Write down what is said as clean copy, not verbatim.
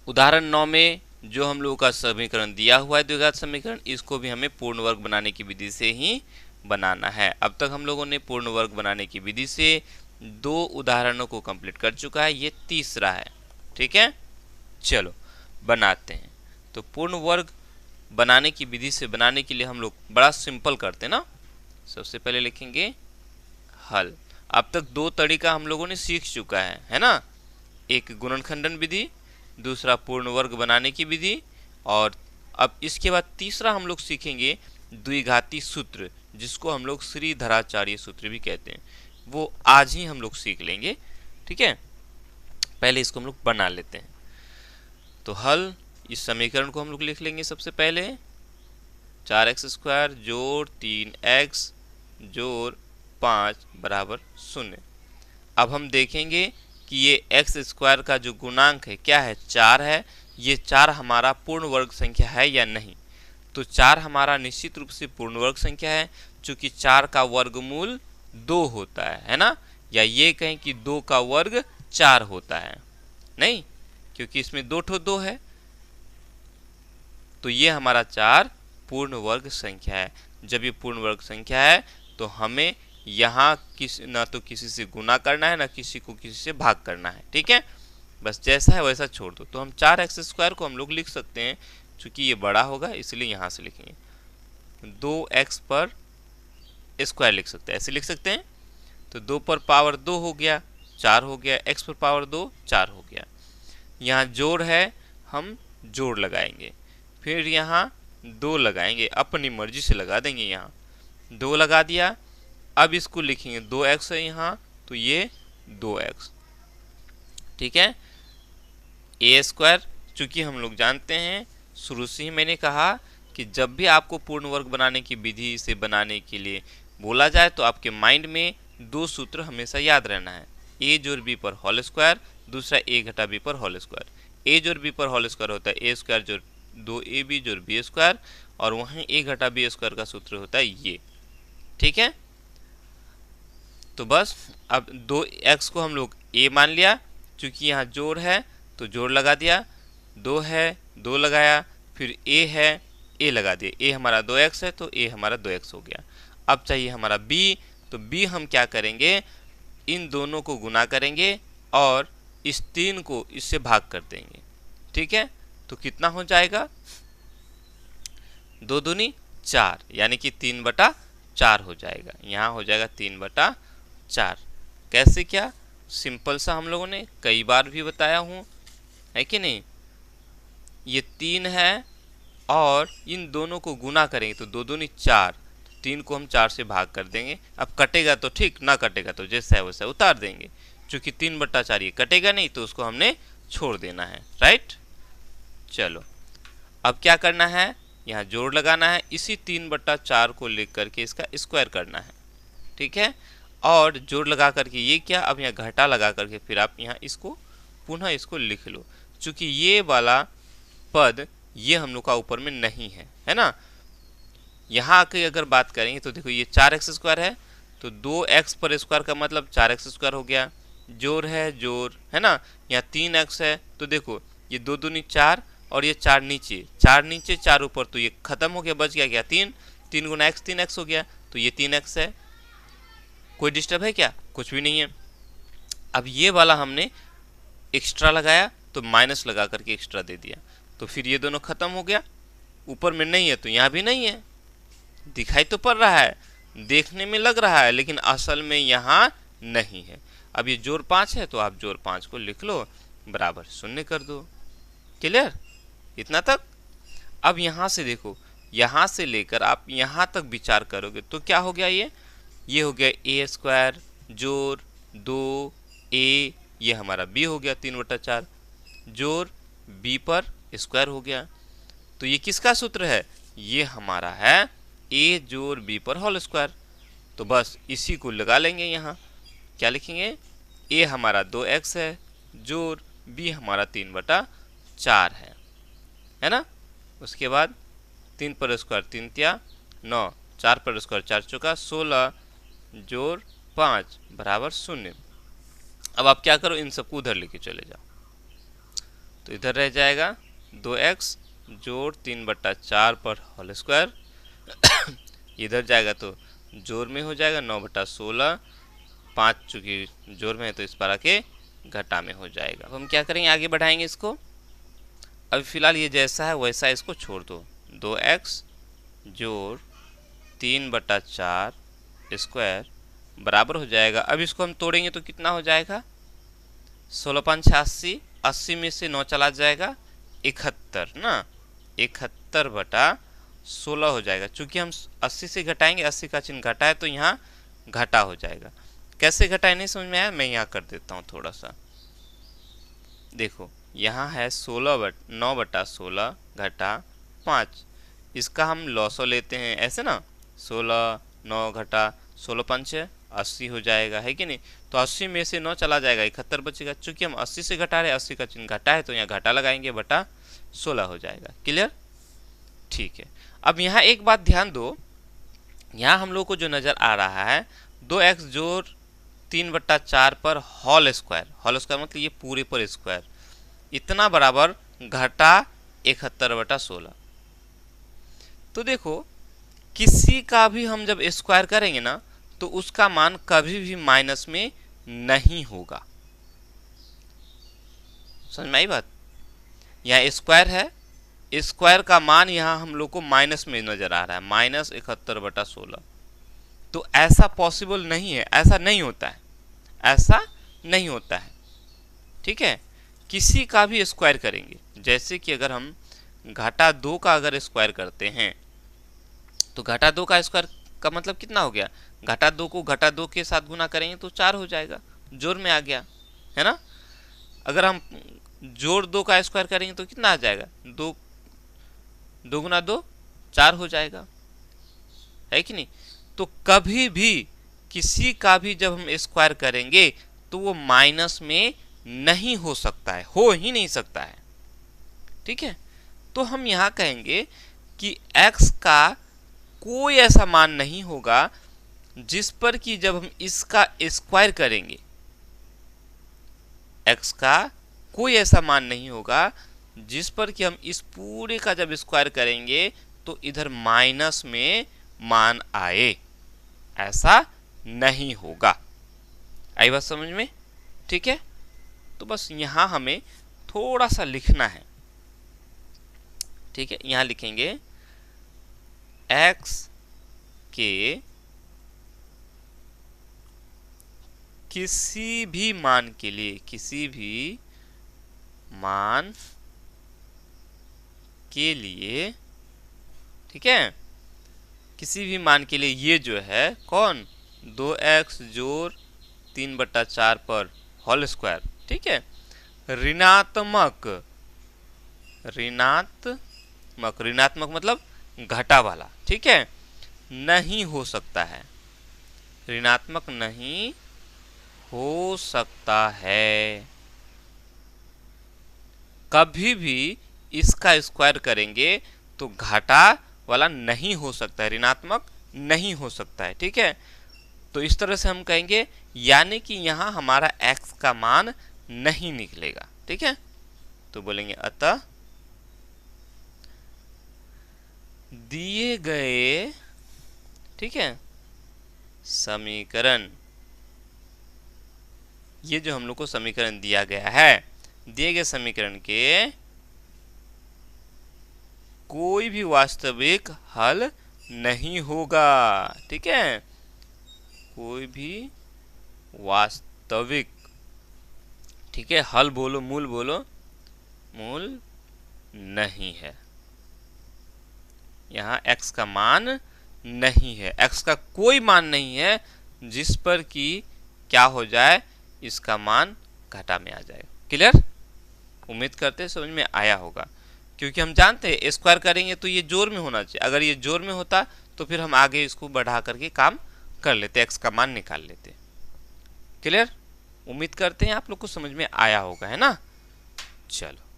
उदाहरण 9 में जो हम लोगों का समीकरण दिया हुआ है द्विघात समीकरण, इसको भी हमें पूर्ण वर्ग बनाने की विधि से ही बनाना है। अब तक हम लोगों ने पूर्ण वर्ग बनाने की विधि से 2 उदाहरणों को कंप्लीट कर चुका है, ये तीसरा है। ठीक है, चलो बनाते हैं। तो पूर्ण वर्ग बनाने की विधि से बनाने के लिए हम लोग बड़ा सिंपल करते हैं ना। सबसे पहले लिखेंगे हल। अब तक 2 तरीका हम लोगों ने सीख चुका है ना। एक गुणनखंडन विधि, दूसरा पूर्ण वर्ग बनाने की विधि, और अब इसके बाद तीसरा हम लोग सीखेंगे द्विघाती सूत्र, जिसको हम लोग श्रीधराचार्य सूत्र भी कहते हैं। वो आज ही हम लोग सीख लेंगे। ठीक है, पहले इसको हम लोग बना लेते हैं। तो हल, इस समीकरण को हम लोग लिख लेंगे। सबसे पहले 4x² जोड़ 3x जोड़ 5 बराबर 0। अब हम देखेंगे कि ये x² का जो गुणांक है क्या है, 4 है। ये 4 हमारा पूर्ण वर्ग संख्या है या नहीं। तो 4 हमारा निश्चित रूप से पूर्ण वर्ग संख्या है, चूंकि 4 का वर्गमूल 2 होता है ना। या ये कहें कि 2 का वर्ग 4 होता है, नहीं, क्योंकि इसमें 2 ठो 2 है। तो ये हमारा 4 पूर्ण वर्ग संख्या है। जब ये पूर्ण वर्ग संख्या है तो हमें यहाँ ना तो किसी से गुना करना है, ना किसी को किसी से भाग करना है। ठीक है, बस जैसा है वैसा छोड़ दो। तो हम 4x² को हम लोग लिख सकते हैं, चूंकि ये बड़ा होगा इसलिए यहाँ से लिखेंगे 2x पर स्क्वायर लिख सकते हैं, ऐसे लिख सकते हैं। तो 2 पर पावर 2 हो गया 4 हो गया, x पर पावर 2 4 हो गया। यहाँ जोड़ है, हम जोड़ लगाएंगे, फिर यहाँ 2 लगाएंगे, अपनी मर्जी से लगा देंगे। यहाँ 2 लगा दिया। अब इसको लिखेंगे 2x है यहाँ, तो ये 2x। ठीक है, a², चूंकि हम लोग जानते हैं, शुरू से ही मैंने कहा कि जब भी आपको पूर्ण वर्ग बनाने की विधि से बनाने के लिए बोला जाए तो आपके माइंड में 2 सूत्र हमेशा याद रहना है। a जोड़ b पर होल स्क्वायर, दूसरा a घटा b पर होल स्क्वायर। a जोड़ b पर होल स्क्वायर होता है a² जोड़ 2ab जोड़ b², और वहीं a घटा b² का सूत्र होता है ये। ठीक है, तो बस अब 2x को हम लोग a मान लिया, चूंकि यहाँ जोड़ है तो जोड़ लगा दिया। 2 है 2 लगाया, फिर a है a लगा दिया। a हमारा 2x है तो a हमारा 2x हो गया। अब चाहिए हमारा b, तो b हम क्या करेंगे, इन दोनों को गुना करेंगे और इस 3 को इससे भाग कर देंगे। ठीक है, तो कितना हो जाएगा, 2 दूनी 4, यानी कि 3/4 हो जाएगा। यहाँ हो जाएगा 3/4। कैसे, क्या, सिंपल सा हम लोगों ने कई बार भी बताया हूँ, है कि नहीं। ये 3 है और इन दोनों को गुना करेंगे तो 2 दूनी 4, 3 को हम 4 से भाग कर देंगे। अब कटेगा तो ठीक, ना कटेगा तो जैसा है वैसा उतार देंगे। चूंकि 3/4 ये कटेगा नहीं तो उसको हमने छोड़ देना है, राइट। चलो अब क्या करना है, यहाँ जोड़ लगाना है, इसी 3/4 को लेकर करके इसका स्क्वायर करना है। ठीक है, और जोड़ लगा करके ये क्या, अब यहाँ घटा लगा करके फिर आप यहाँ इसको पुनः इसको लिख लो। चूंकि ये वाला पद ये हम लोग का ऊपर में नहीं है ना। यहाँ आके अगर बात करेंगे तो देखो ये 4x² है, तो 2x पर स्क्वायर का मतलब 4x² हो गया। जोड़ है जोड़, है ना। यहाँ 3x है तो देखो ये 2 दूनी 4 और ये 4 नीचे 4 नीचे 4 ऊपर, तो ये खत्म हो गया, बच गया क्या 3, 3 गुना x 3x हो गया, तो ये 3x है। कोई डिस्टर्ब है क्या, कुछ भी नहीं है। अब ये वाला हमने एक्स्ट्रा लगाया तो माइनस लगा करके एक्स्ट्रा दे दिया, तो फिर ये दोनों खत्म हो गया। ऊपर में नहीं है तो यहाँ भी नहीं है, दिखाई तो पड़ रहा है, देखने में लग रहा है, लेकिन असल में यहाँ नहीं है। अब ये जोड़ 5 है तो आप जोड़ 5 को लिख लो, बराबर 0 कर दो। क्लियर, इतना तक। अब यहाँ से देखो, यहाँ से लेकर आप यहाँ तक विचार करोगे तो क्या हो गया, ये हो गया a² जोड़ 2a, ये हमारा b हो गया 3/4 जोड़ b पर स्क्वायर हो गया। तो ये किसका सूत्र है, ये हमारा है a जोड़ b पर होल स्क्वायर। तो बस इसी को लगा लेंगे। यहाँ क्या लिखेंगे, a हमारा 2x है जोड़ b हमारा 3/4 है ना। उसके बाद 3 पर स्क्वायर 3 तिया 9, 4 पर स्क्वायर 4 चौका 16 जोड़ 5 बराबर 0। अब आप क्या करो, इन सबको उधर लेके चले जाओ। तो इधर रह जाएगा 2x जोड़ 3/4 पर होल स्क्वायर। इधर जाएगा तो जोड़ में हो जाएगा 9/16, 5 चूंकि जोड़ में है तो इस पर आके घटा में हो जाएगा। अब हम क्या करेंगे, आगे बढ़ाएंगे इसको। अभी फिलहाल ये जैसा है वैसा इसको छोड़ दो। 2x जोड़ 3/4 स्क्वायर बराबर हो जाएगा। अब इसको हम तोड़ेंगे तो कितना हो जाएगा, 16×5 80, 80 में से 9 चला जाएगा 71 ना, 71/16 हो जाएगा। चूंकि हम 80 से घटाएंगे, 80 का चिन्ह घटा है तो यहाँ घटा हो जाएगा। कैसे घटाए नहीं समझ में आया, मैं यहाँ कर देता हूँ थोड़ा सा। देखो यहाँ है 9/16 घटा 5, इसका हम लॉसो लेते हैं ऐसे ना, 16 9 घटा 16×5 80 हो जाएगा, है कि नहीं। तो 80 में से 9 चला जाएगा, 71 बचेगा। चूंकि हम 80 से घटा रहे, 80 का चिन्ह घटा है तो यहाँ घटा लगाएंगे, बटा 16 हो जाएगा। क्लियर, ठीक है। अब यहाँ एक बात ध्यान दो, यहाँ हम लोग को जो नजर आ रहा है 2x जोड़ 3/4 पर होल स्क्वायर, होल स्क्वायर मतलब ये पूरे पर स्क्वायर, इतना बराबर घटा 71/16। तो देखो किसी का भी हम जब स्क्वायर करेंगे ना तो उसका मान कभी भी माइनस में नहीं होगा। समझ में आई बात। यहाँ स्क्वायर है, स्क्वायर का मान यहाँ हम लोग को माइनस में नजर आ रहा है, -71/16। तो ऐसा पॉसिबल नहीं है, ऐसा नहीं होता है, ऐसा नहीं होता है, ठीक है। किसी का भी स्क्वायर करेंगे, जैसे कि अगर हम घटा 2 का अगर स्क्वायर करते हैं तो घटा 2 का स्क्वायर का मतलब कितना हो गया, घटा 2 को घटा 2 के साथ गुना करेंगे तो 4 हो जाएगा, जोड़ में आ गया, है ना। अगर हम जोड़ 2 का स्क्वायर करेंगे तो कितना आ जाएगा, 2 गुना 2 4 हो जाएगा, है कि नहीं। तो कभी भी किसी का भी जब हम स्क्वायर करेंगे तो वो माइनस में नहीं हो सकता है, हो ही नहीं सकता है, ठीक है। तो हम यहाँ कहेंगे कि x का कोई ऐसा मान नहीं होगा जिस पर कि जब हम इसका स्क्वायर करेंगे, x का कोई ऐसा मान नहीं होगा जिस पर कि हम इस पूरे का जब स्क्वायर करेंगे तो इधर माइनस में मान आए, ऐसा नहीं होगा। आई बात समझ में, ठीक है। तो बस यहां हमें थोड़ा सा लिखना है, ठीक है। यहां लिखेंगे x के किसी भी मान के लिए, किसी भी मान के लिए, ठीक है, किसी भी मान के लिए ये जो है कौन, 2x जोड़ 3/4 पर होल स्क्वायर, ठीक है, ऋणात्मक, ऋणात्मक, ऋणात्मक मतलब घटा वाला, ठीक है, नहीं हो सकता है, ऋणात्मक नहीं हो सकता है। कभी भी इसका स्क्वायर करेंगे तो घाटा वाला नहीं हो सकता है, ऋणात्मक नहीं हो सकता है, ठीक है। तो इस तरह से हम कहेंगे, यानी कि यहां हमारा x का मान नहीं निकलेगा, ठीक है। तो बोलेंगे अतः दिए गए, ठीक है, समीकरण, ये जो हम लोग को समीकरण दिया गया है, दिए गए समीकरण के कोई भी वास्तविक हल नहीं होगा, ठीक है, कोई भी वास्तविक, ठीक है, हल बोलो, मूल बोलो, मूल नहीं है। यहाँ x का मान नहीं है, x का कोई मान नहीं है जिस पर कि क्या हो जाए, इसका मान घटा में आ जाए। क्लियर, उम्मीद करते हैं समझ में आया होगा, क्योंकि हम जानते हैं स्क्वायर करेंगे तो ये जोड़ में होना चाहिए, अगर ये जोड़ में होता तो फिर हम आगे इसको बढ़ा करके काम कर लेते, x का मान निकाल लेते। क्लियर, उम्मीद करते हैं आप लोग को समझ में आया होगा, है ना। चलो।